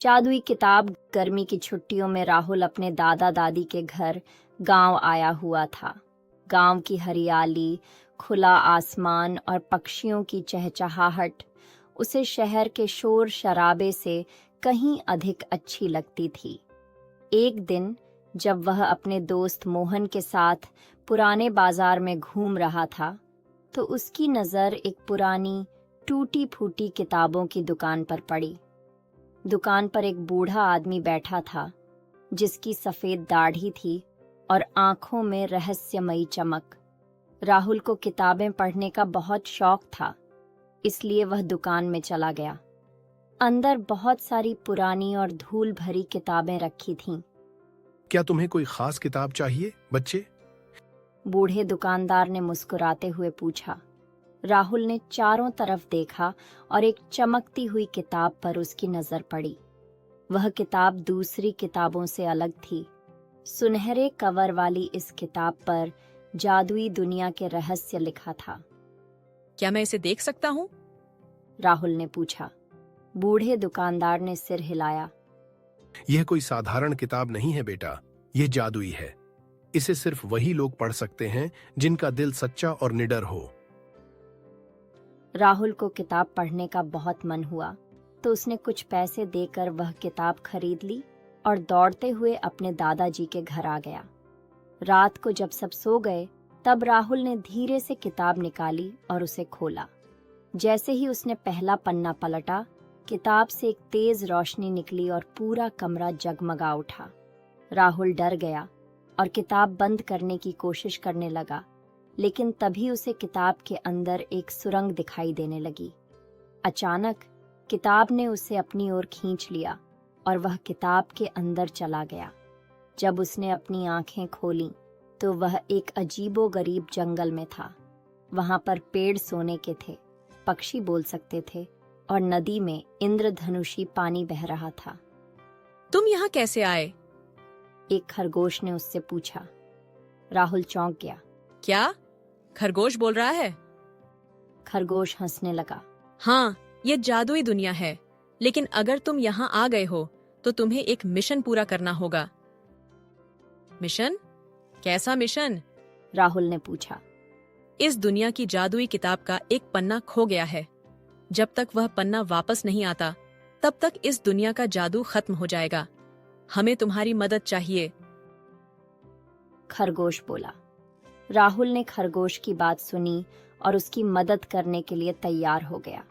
जादुई किताब। गर्मी की छुट्टियों में राहुल अपने दादा दादी के घर गांव आया हुआ था। गांव की हरियाली, खुला आसमान और पक्षियों की चहचहाहट उसे शहर के शोर शराबे से कहीं अधिक अच्छी लगती थी। एक दिन जब वह अपने दोस्त मोहन के साथ पुराने बाजार में घूम रहा था, तो उसकी नज़र एक पुरानी टूटी फूटी किताबों की दुकान पर पड़ी। दुकान पर एक बूढ़ा आदमी बैठा था, जिसकी सफ़ेद दाढ़ी थी और आंखों में रहस्यमयी चमक। राहुल को किताबें पढ़ने का बहुत शौक था, इसलिए वह दुकान में चला गया। अंदर बहुत सारी पुरानी और धूल भरी किताबें रखी थीं। क्या तुम्हें कोई खास किताब चाहिए, बच्चे? बूढ़े दुकानदार ने मुस्कुराते हुए पूछा। राहुल ने चारों तरफ देखा और एक चमकती हुई किताब पर उसकी नजर पड़ी। वह किताब दूसरी किताबों से अलग थी। सुनहरे कवर वाली इस किताब पर जादुई दुनिया के रहस्य लिखा था। क्या मैं इसे देख सकता हूँ? राहुल ने पूछा। बूढ़े दुकानदार ने सिर हिलाया। यह कोई साधारण किताब नहीं है बेटा, यह जादुई है। इसे सिर्फ वही लोग पढ़ सकते हैं जिनका दिल सच्चा और निडर हो। राहुल को किताब पढ़ने का बहुत मन हुआ, तो उसने कुछ पैसे देकर वह किताब खरीद ली और दौड़ते हुए अपने दादाजी के घर आ गया। रात को जब सब सो गए, तब राहुल ने धीरे से किताब निकाली और उसे खोला। जैसे ही उसने पहला पन्ना पलटा, किताब से एक तेज रोशनी निकली और पूरा कमरा जगमगा उठा। राहुल डर गया और किताब बंद करने की कोशिश करने लगा, लेकिन तभी उसे किताब के अंदर एक सुरंग दिखाई देने लगी। अचानक किताब ने उसे अपनी ओर खींच लिया और वह किताब के अंदर चला गया। जब उसने अपनी आंखें खोलीं, तो वह एक अजीबोगरीब जंगल में था। वहां पर पेड़ सोने के थे, पक्षी बोल सकते थे और नदी में इंद्रधनुषी पानी बह रहा था। तुम यहाँ कैसे आए? एक खरगोश ने उससे पूछा। राहुल चौंक गया। क्या? खरगोश बोल रहा है? खरगोश हंसने लगा। हाँ, ये जादुई दुनिया है, लेकिन अगर तुम यहाँ आ गए हो तो तुम्हें एक मिशन पूरा करना होगा। मिशन? कैसा मिशन? राहुल ने पूछा। इस दुनिया की जादुई किताब का एक पन्ना खो गया है। जब तक वह पन्ना वापस नहीं आता, तब तक इस दुनिया का जादू खत्म हो जाएगा। हमें तुम्हारी मदद चाहिए। खरगोश बोला। राहुल ने खरगोश की बात सुनी और उसकी मदद करने के लिए तैयार हो गया।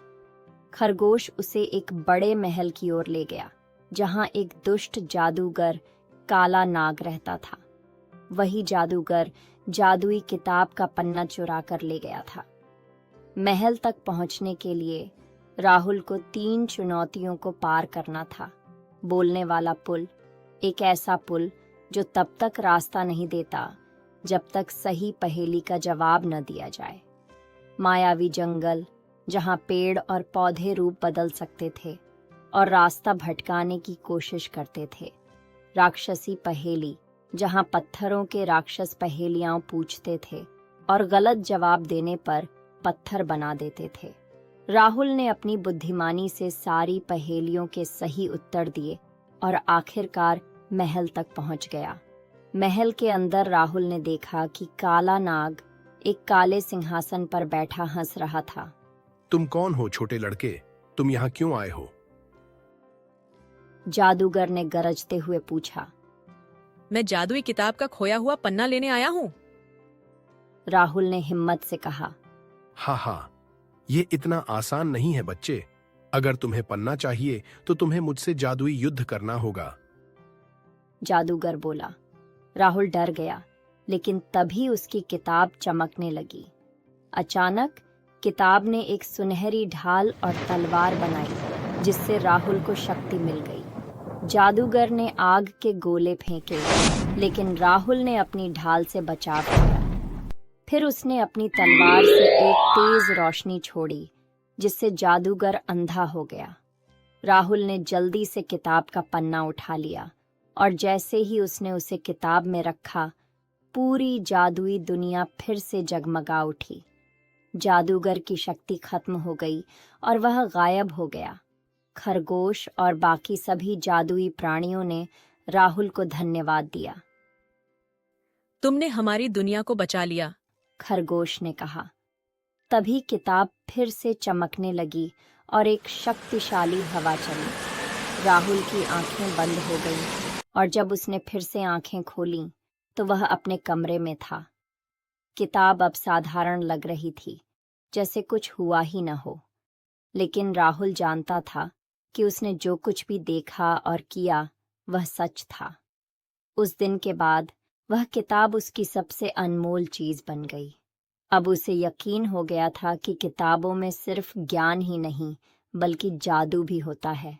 खरगोश उसे एक बड़े महल की ओर ले गया, जहां एक दुष्ट जादूगर काला नाग रहता था। वही जादूगर जादुई किताब का पन्ना चुरा कर ले गया था। महल तक पहुंचने के लिए राहुल को 3 चुनौतियों को पार करना था। बोलने वाला पुल, एक ऐसा पुल जो तब तक रास्ता नहीं देता जब तक सही पहेली का जवाब न दिया जाए। मायावी जंगल, जहां पेड़ और पौधे रूप बदल सकते थे और रास्ता भटकाने की कोशिश करते थे। राक्षसी पहेली, जहां पत्थरों के राक्षस पहेलियां पूछते थे और गलत जवाब देने पर पत्थर बना देते थे। राहुल ने अपनी बुद्धिमानी से सारी पहेलियों के सही उत्तर दिए और आखिरकार महल तक पहुंच गया। महल के अंदर राहुल ने देखा कि काला नाग एक काले सिंहासन पर बैठा हंस रहा था। तुम कौन हो छोटे लड़के? तुम यहाँ क्यों आए हो? जादूगर ने गरजते हुए पूछा। मैं जादुई किताब का खोया हुआ पन्ना लेने आया हूँ। राहुल ने हिम्मत से कहा। हाँ, ये इतना आसान नहीं है बच्चे। अगर तुम्हें पन्ना चाहिए तो तुम्हें मुझसे जादुई युद्ध करना होगा। जादूगर बोला। राहुल डर गया, लेकिन तभी उसकी किताब चमकने लगी। अचानक किताब ने एक सुनहरी ढाल और तलवार बनाई, जिससे राहुल को शक्ति मिल गई। जादूगर ने आग के गोले फेंके, लेकिन राहुल ने अपनी ढाल से बचाव किया। फिर उसने अपनी तलवार से एक तेज रोशनी छोड़ी, जिससे जादूगर अंधा हो गया। राहुल ने जल्दी से किताब का पन्ना उठा लिया और जैसे ही उसने उसे किताब में रखा, पूरी जादुई दुनिया फिर से जगमगा उठी। जादूगर की शक्ति खत्म हो गई और वह गायब हो गया। खरगोश और बाकी सभी जादुई प्राणियों ने राहुल को धन्यवाद दिया। तुमने हमारी दुनिया को बचा लिया। खरगोश ने कहा। तभी किताब फिर से चमकने लगी और एक शक्तिशाली हवा चली। राहुल की आंखें बंद हो गईं और जब उसने फिर से आंखें खोलीं तो वह अपने कमरे में था। किताब अब साधारण लग रही थी, जैसे कुछ हुआ ही न हो। लेकिन राहुल जानता था कि उसने जो कुछ भी देखा और किया वह सच था। उस दिन के बाद वह किताब उसकी सबसे अनमोल चीज बन गई। अब उसे यकीन हो गया था कि किताबों में सिर्फ ज्ञान ही नहीं बल्कि जादू भी होता है।